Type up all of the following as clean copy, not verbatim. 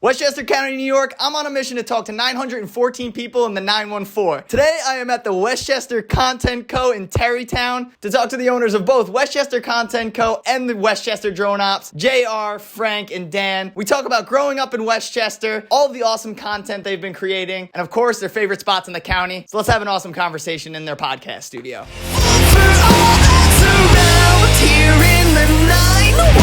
Westchester County, New York, I'm on a mission to talk to 914 people in the 914. Today, I am at the Westchester Content Co in Terrytown to talk to the owners of both Westchester Content Co and the Westchester Drone Ops, JR, Frank, and Dan. We talk about growing up in Westchester, all of the awesome content they've been creating, and of course, their favorite spots in the county. So let's have an awesome conversation in their podcast studio. For all that's around here in the 914.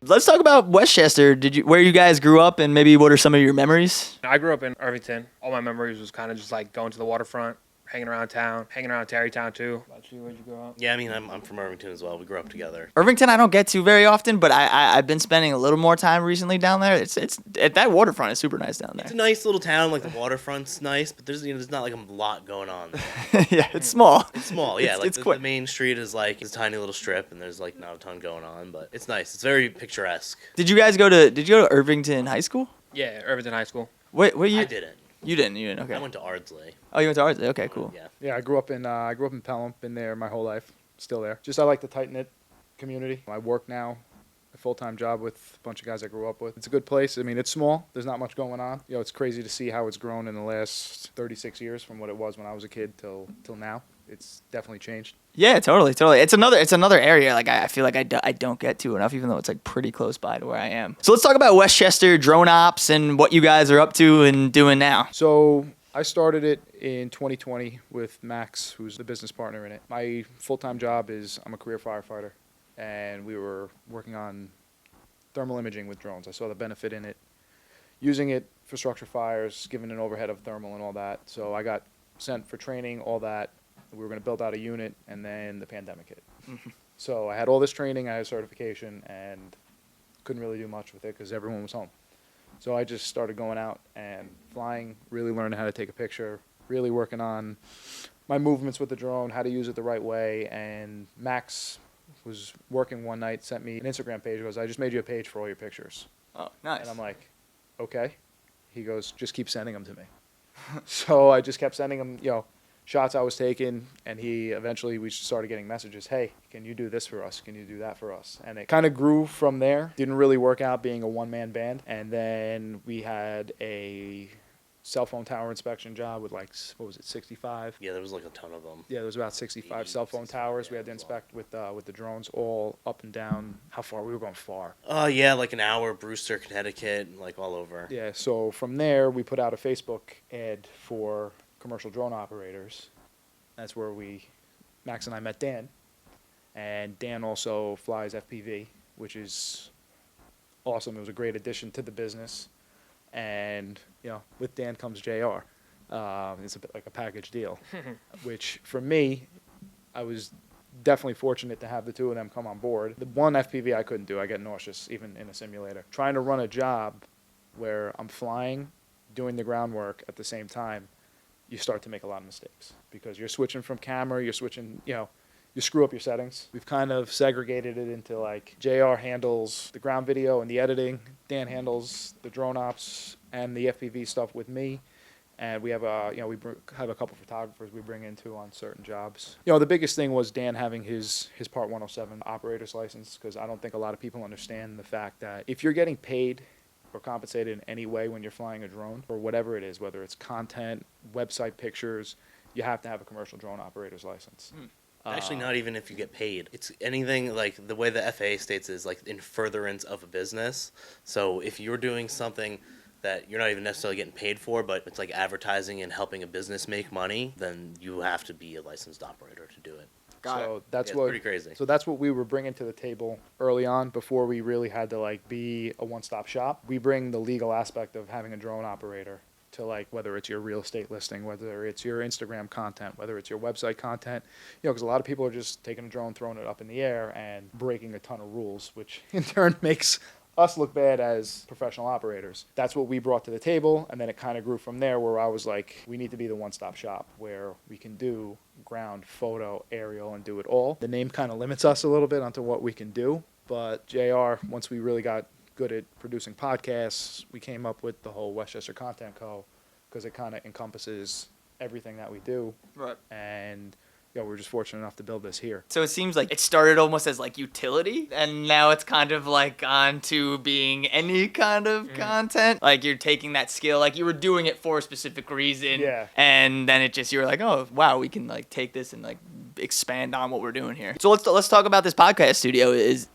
Let's talk about Westchester. Where you guys grew up, and maybe what are some of your memories? I grew up in Irvington. All my memories was kind of just like going to the waterfront, hanging around town, hanging around Terrytown too. How about you? Where'd you grow up? Yeah, I mean, I'm from Irvington as well. We grew up together. Irvington, I don't get to very often, but I've been spending a little more time recently down there. It's that waterfront is super nice down there. It's a nice little town. Like the waterfront's nice, but there's not like a lot going on there. Yeah, it's small. It's small, yeah. It's The main street is like it's a tiny little strip, and there's like not a ton going on, but it's nice. It's very picturesque. Did you go to Irvington High School? Yeah, Irvington High School. What year? I didn't. You didn't. Okay. I went to Ardsley. Oh, you went to Ardsley. Okay, cool. Yeah. Yeah, I grew up in Pelham. Been there my whole life. Still there. Just I like the tight knit community. I work now, a full-time job with a bunch of guys I grew up with. It's a good place. I mean, it's small. There's not much going on. You know, it's crazy to see how it's grown in the last 36 years from what it was when I was a kid till now. It's definitely changed. Yeah, totally. It's another area like I feel like I don't get to enough, even though it's like pretty close by to where I am. So let's talk about Westchester Drone Ops and what you guys are up to and doing now. So I started it in 2020 with Max, who's the business partner in it. My full-time job is I'm a career firefighter, and we were working on thermal imaging with drones. I saw the benefit in it, using it for structure fires, giving an overhead of thermal and all that. So I got sent for training, all that. We were going to build out a unit, and then the pandemic hit. So I had all this training, I had certification, and couldn't really do much with it because everyone was home. So I just started going out and flying, really learning how to take a picture, really working on my movements with the drone, how to use it the right way. And Max was working one night, sent me an Instagram page. He goes, I just made you a page for all your pictures. Oh, nice. And I'm like, okay. He goes, just keep sending them to me. So I just kept sending him, shots I was taking, and we started getting messages, hey, can you do this for us? Can you do that for us? And it kind of grew from there. Didn't really work out being a one-man band. And then we had a cell phone tower inspection job with 65? Yeah, there was like a ton of them. Yeah, there was about 65 cell phone towers we had to inspect with the drones all up and down. How far? We were going far. Yeah, like an hour, Brewster, Connecticut, like all over. Yeah, so from there, we put out a Facebook ad for commercial drone operators. That's where Max and I met Dan. And Dan also flies FPV, which is awesome. It was a great addition to the business. And, with Dan comes JR. It's a bit like a package deal, which for me, I was definitely fortunate to have the two of them come on board. The one FPV I couldn't do. I get nauseous even in a simulator. Trying to run a job where I'm flying, doing the groundwork at the same time, you start to make a lot of mistakes because you're switching from camera, you're switching, you screw up your settings. We've kind of segregated it into like JR handles the ground video and the editing, Dan handles the drone ops and the FPV stuff with me, and we have have a couple photographers we bring in too on certain jobs. The biggest thing was Dan having his Part 107 operator's license, because I don't think a lot of people understand the fact that if you're getting paid or compensated in any way when you're flying a drone, or whatever it is, whether it's content, website pictures, you have to have a commercial drone operator's license. Actually, not even if you get paid. It's anything like the way the FAA states is like in furtherance of a business. So if you're doing something that you're not even necessarily getting paid for, but it's like advertising and helping a business make money, then you have to be a licensed operator to do it. That's pretty crazy. So that's what we were bringing to the table early on before we really had to be a one-stop shop. We bring the legal aspect of having a drone operator to whether it's your real estate listing, whether it's your Instagram content, whether it's your website content, because a lot of people are just taking a drone, throwing it up in the air and breaking a ton of rules, which in turn makes us look bad as professional operators. That's what we brought to the table, and then it kind of grew from there where I was like, we need to be the one-stop shop where we can do ground, photo, aerial, and do it all. The name kind of limits us a little bit onto what we can do, but JR, once we really got good at producing podcasts, we came up with the whole Westchester Content Co, because it kind of encompasses everything that we do. Right. And we're just fortunate enough to build this here. So it seems like it started almost as like utility, and now it's kind of like on to being any kind of content. Like you're taking that skill, like you were doing it for a specific reason, Yeah. and then you were like, oh wow, we can like take this and like expand on what we're doing here. So let's talk about this podcast studio.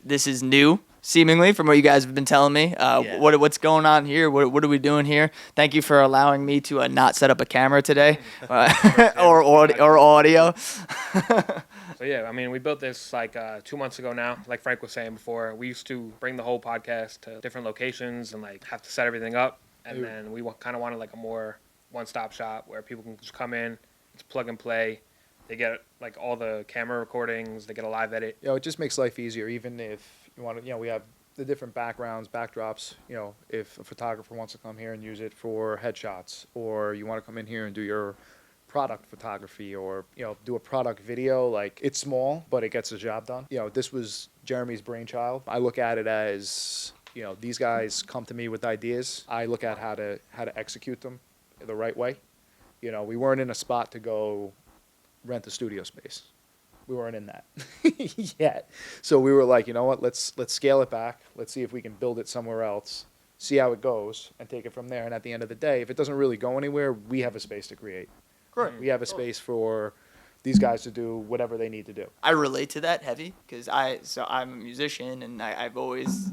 This is new, seemingly, from what you guys have been telling me. What's going on here? What are we doing here? Thank you for allowing me to not set up a camera today, or audio. So yeah, I mean, we built this like 2 months ago now. Like Frank was saying before, we used to bring the whole podcast to different locations and like have to set everything up. And then we kind of wanted like a more one-stop shop where people can just come in, it's plug and play. They get like all the camera recordings, they get a live edit. It just makes life easier, even if you want to, we have the different backgrounds, backdrops. If a photographer wants to come here and use it for headshots, or you want to come in here and do your product photography, or do a product video, like it's small but it gets the job done. This was Jeremy's brainchild. I look at it as these guys come to me with ideas. I look at how to execute them the right way. We weren't in a spot to go rent a studio space. We weren't in that yet. So we were like, you know what, let's scale it back. Let's see if we can build it somewhere else, see how it goes, and take it from there. And at the end of the day, if it doesn't really go anywhere, we have a space to create. Correct. We have a space for these guys to do whatever they need to do. I relate to that heavy because I'm a musician, and I've always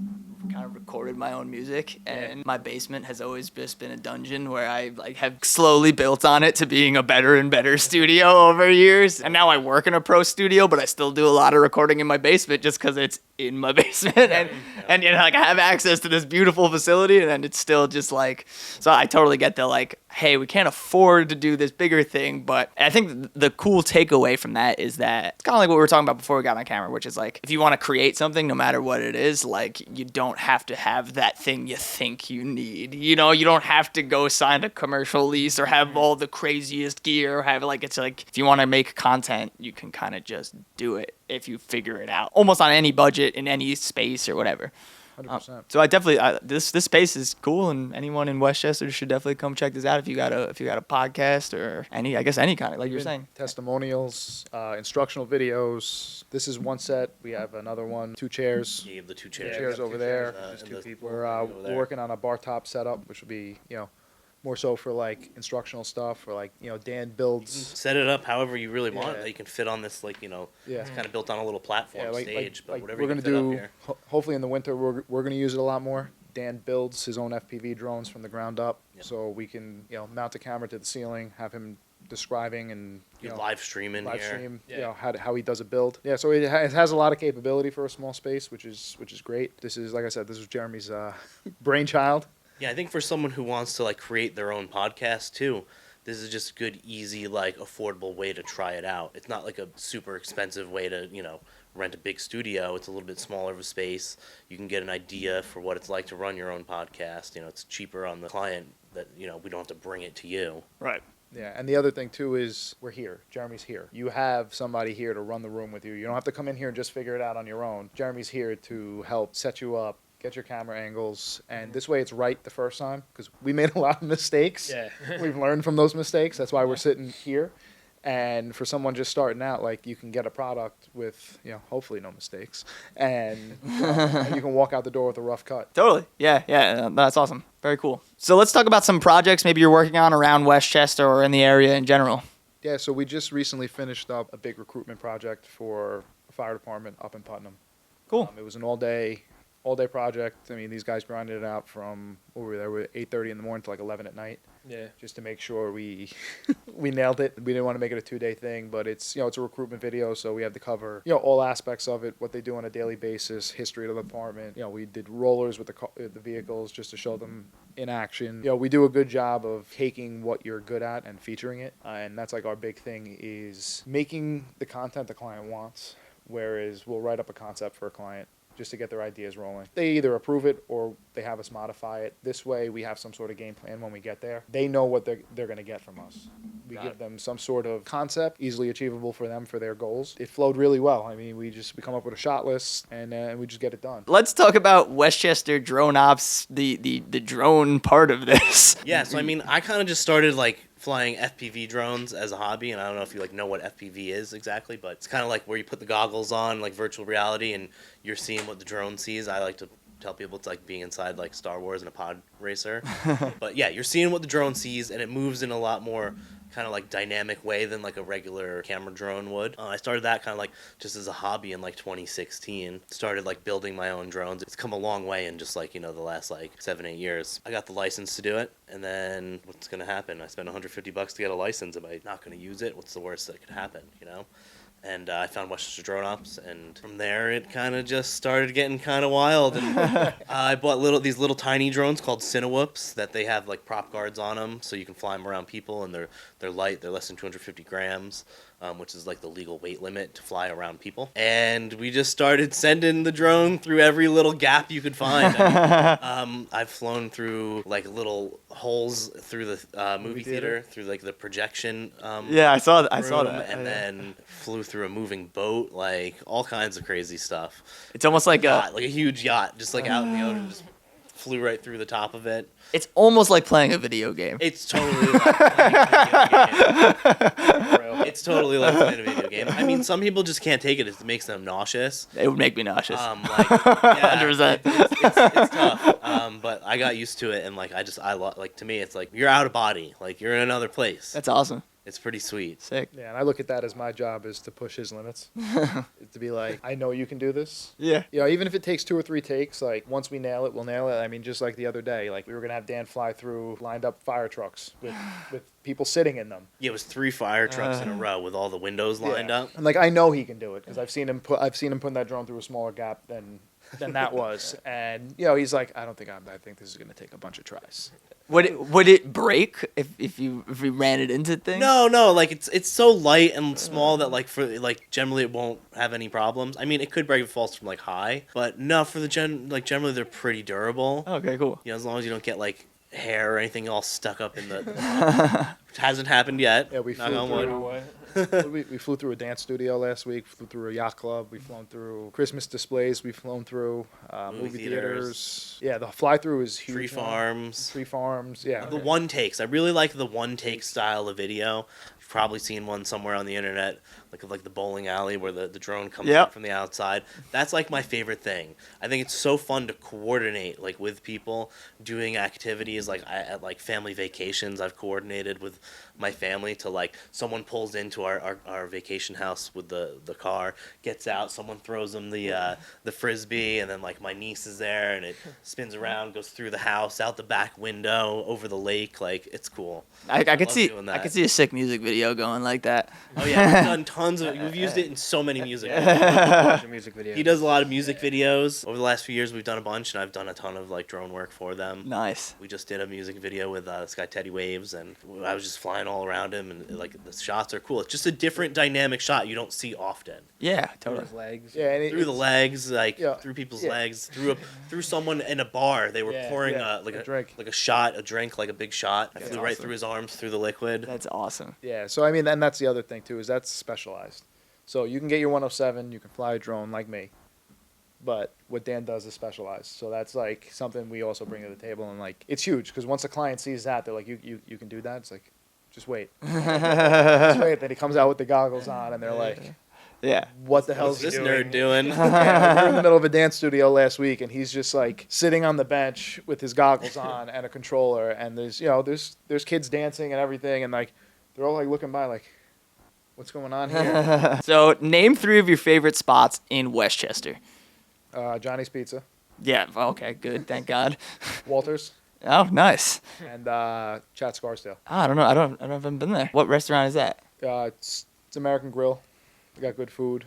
kind of recorded my own music, and my basement has always just been a dungeon where I like have slowly built on it to being a better and better studio over years. And now I work in a pro studio, but I still do a lot of recording in my basement just because it's in my basement, and like I have access to this beautiful facility, and then it's still just like, so I totally get the like, hey, we can't afford to do this bigger thing. But I think the cool takeaway from that is that it's kind of like what we were talking about before we got on camera, which is like, if you want to create something, no matter what it is, like you don't have to have that thing you think you need. You don't have to go sign a commercial lease or have all the craziest gear, or have like, it's like, if you want to make content, you can kind of just do it if you figure it out, almost on any budget in any space or whatever. 100%. So I definitely this space is cool, and anyone in Westchester should definitely come check this out if you got a podcast or any kind of, like you're saying, testimonials, instructional videos. This is one set. We have another one, 2 chairs. You have the 2 Two chairs. chairs over there. Just 2 people. We're working on a bar top setup, which will be more so for like instructional stuff, or like Dan builds. Set it up however you really want. Yeah. That you can fit on this, like Yeah. it's kind of built on a little platform stage, but whatever we're you gonna can fit do. up here. Hopefully in the winter we're gonna use it a lot more. Dan builds his own FPV drones from the ground up, so we can mount a camera to the ceiling, have him describing and You live stream in here. stream Yeah. how he does a build. Yeah, so it has a lot of capability for a small space, which is great. This is, like I said, this was Jeremy's brainchild. Yeah, I think for someone who wants to like create their own podcast too, this is just a good, easy, like affordable way to try it out. It's not like a super expensive way to, rent a big studio. It's a little bit smaller of a space. You can get an idea for what it's like to run your own podcast. It's cheaper on the client that, we don't have to bring it to you. right? Yeah, and the other thing too is we're here. Jeremy's here. You have somebody here to run the room with you. You don't have to come in here and just figure it out on your own. Jeremy's here to help set you up, get your camera angles, and this way it's right the first time, because we made a lot of mistakes. Yeah. We've learned from those mistakes. That's why we're sitting here. And for someone just starting out, like, you can get a product with, hopefully no mistakes, and you can walk out the door with a rough cut. Totally. Yeah, that's awesome. Very cool. So let's talk about some projects maybe you're working on around Westchester or in the area in general. Yeah, so we just recently finished up a big recruitment project for a fire department up in Putnam. Cool. It was an all-day project. I mean, these guys grinded it out from, we were there at 8:30 in the morning to like 11 at night. Yeah. Just to make sure we nailed it. We didn't want to make it a 2-day thing, but it's it's a recruitment video, so we have to cover all aspects of it, what they do on a daily basis, history of the department. We did rollers with the vehicles just to show them in action. We do a good job of taking what you're good at and featuring it, and that's like our big thing is making the content the client wants. Whereas we'll write up a concept for a client just to get their ideas rolling. They either approve it or they have us modify it. This way we have some sort of game plan when we get there. They know what they're going to get from us. We give them some sort of concept, easily achievable for them for their goals. It flowed really well. I mean, we come up with a shot list and we just get it done. Let's talk about Westchester Drone Ops, the drone part of this. Yeah, so I mean, I kind of just started like flying FPV drones as a hobby, and I don't know if you like know what FPV is exactly, but it's kind of like where you put the goggles on, like virtual reality, and you're seeing what the drone sees. I like to tell people it's like being inside like Star Wars in a pod racer. But yeah, you're seeing what the drone sees, and it moves in a lot more kind of like dynamic way than like a regular camera drone would. I started that kind of like just as a hobby in like 2016. Started like building my own drones. It's come a long way in just like, you know, the last like 7-8 years. I got the license to do it, and then what's gonna happen? I spent $150 to get a license. Am I not gonna use it? What's the worst that could happen, you know? And I found Westchester Drone Ops, and from there it kind of just started getting kind of wild. And I bought these little tiny drones called Cinewhoops that they have like prop guards on them, so you can fly them around people, and they're light. They're less than 250 grams, which is like the legal weight limit to fly around people. And we just started sending the drone through every little gap you could find. I mean, I've flown through like little holes through the movie theater, through like the projection. Yeah, I saw that. And then flew through a moving boat, like all kinds of crazy stuff. It's almost like Yacht, like a huge yacht, just like out in the ocean, just flew right through the top of it. it's almost like playing a video game. It's totally like playing a video game. It's totally like playing a video game. I mean, some people just can't take it. It makes them nauseous. It would make me nauseous. Like, yeah, 100%. It's tough. But I got used to it, and like like to me, it's like you're out of body. Like you're in another place. That's awesome. It's pretty sweet. Sick. Yeah, and I look at that as my job is to push his limits. To be like, I know you can do this. Yeah. You know, even if it takes 2 or 3 takes, like once we nail it, we'll nail it. I mean, just like the other day, like we were gonna have Dan fly through lined up fire trucks with people sitting in them. Yeah, it was 3 fire trucks in a row with all the windows lined up. And like I know he can do it because I've seen him putting that drone through a smaller gap than that was. And you know, he's like, I think this is gonna take a bunch of tries. Would it break if you ran it into things? No, like it's so light and small that like generally it won't have any problems. I mean, it could break if it falls from like high, but no, for the generally they're pretty durable. Okay, cool. You know, as long as you don't get like hair or anything all stuck up in the which hasn't happened yet. Yeah, we knock flew on wood. we flew through a dance studio last week. Flew through a yacht club. We've flown through Christmas displays. We've flown through movie theaters. Yeah, the fly through is huge. Tree farms. Tree farms. Yeah. The one takes. I really like the one take style of video. You've probably seen one somewhere on the internet, like the bowling alley where the drone comes in from the outside. That's like my favorite thing. I think it's so fun to coordinate like with people doing activities. Like at like family vacations, I've coordinated with my family to like someone pulls into our vacation house with the car, gets out, someone throws them the frisbee, and then like my niece is there and it spins around, goes through the house, out the back window, over the lake. Like it's cool. I could see a sick music video going like that. Oh yeah, we've done tons of. We've used it in so many music videos. He does a lot of music videos. Over the last few years, we've done a bunch, and I've done a ton of like drone work for them. Nice. We just did a music video with this guy Teddy Waves, and I was just flying all around him, and like the shots are cool. It's just a different dynamic shot you don't see often. Yeah, totally. His legs. Yeah, and Through the legs, like through people's legs, through someone in a bar. They were pouring a drink, like a drink, like a big shot. I That's flew right awesome. through his arms, through the liquid. That's awesome. Yeah, so I mean, and that's the other thing too, is that's specialized. So you can get your 107, you can fly a drone like me, but what Dan does is specialized. So that's like something we also bring to the table, and like it's huge because once a client sees that, they're like, you can do that. It's like, just wait, just wait. Then he comes out with the goggles on, and they're like, Yeah. what the hell is What's this he doing? nerd doing? Yeah, like, we're in the middle of a dance studio last week, and he's just like sitting on the bench with his goggles on and a controller, and there's kids dancing and everything, and like they're all like looking by like, what's going on here? So name 3 of your favorite spots in Westchester. Johnny's Pizza, Yeah. Okay. Good. Thank God. Walters, Oh, nice. and Chat Scarsdale. I don't know. I haven't been there. What restaurant is that? It's American Grill. They got good food.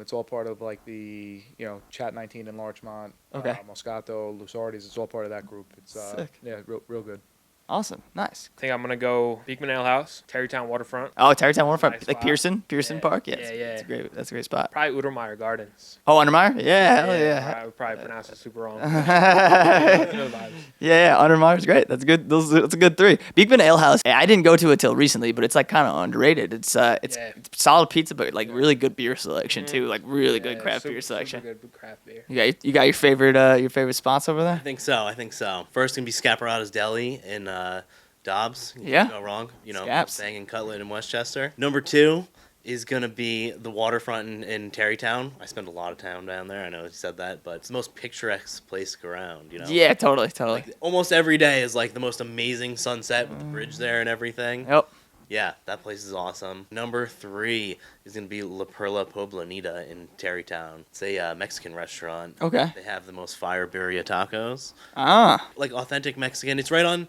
It's all part of like the Chat 19 in Larchmont, Okay. Moscato, Lusardi's. It's all part of that group. It's Sick. yeah, real good. Awesome. Nice. I think I'm gonna go Beekman Ale House, Terrytown Waterfront, Oh, Tarrytown Waterfront, Nice like spot. Pearson Yeah, Park. Yeah, yeah, That's a great spot. probably Utermeyer Gardens. Oh, Undermeyer. Yeah, hell yeah. I would probably pronounce it super wrong. Yeah, No vibes. Undermeyer's great. That's good. That's a good 3. Beekman Ale House. I didn't go to it till recently, but it's like kind of underrated. It's Yeah. solid pizza, but like really good beer selection too. Like really good Yeah, craft super- beer selection. Super good craft beer. You got your favorite spots over I there? think so. First gonna be Scaparato's Deli in Dobbs. Yeah. Go wrong. You know, Scaps. banging cutlet in Westchester. Number 2 is gonna be the waterfront in Terrytown. I spend a lot of time down there. I know you said that, but it's the most picturesque place around. You know. Yeah, totally. Like almost every day is like the most amazing sunset with the bridge there and everything. Yep. Yeah, that place is awesome. Number 3 is gonna be La Perla Poblanita in Terrytown. It's a Mexican restaurant. Okay. They have the most fire birria tacos, Ah. like authentic Mexican. It's right on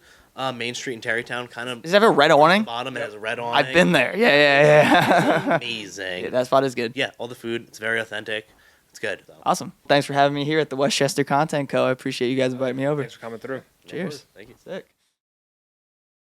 Main Street in Terrytown, kind of. Does it have a red awning? Bottom, it has a red awning. I've been there. Yeah. Amazing. Yeah, that spot is good. Yeah, all the food. It's very authentic. It's good. So. Awesome. Thanks for having me here at the Westchester Content Co. I appreciate you guys inviting me over. Thanks for coming through. Cheers. Thank you. Sick.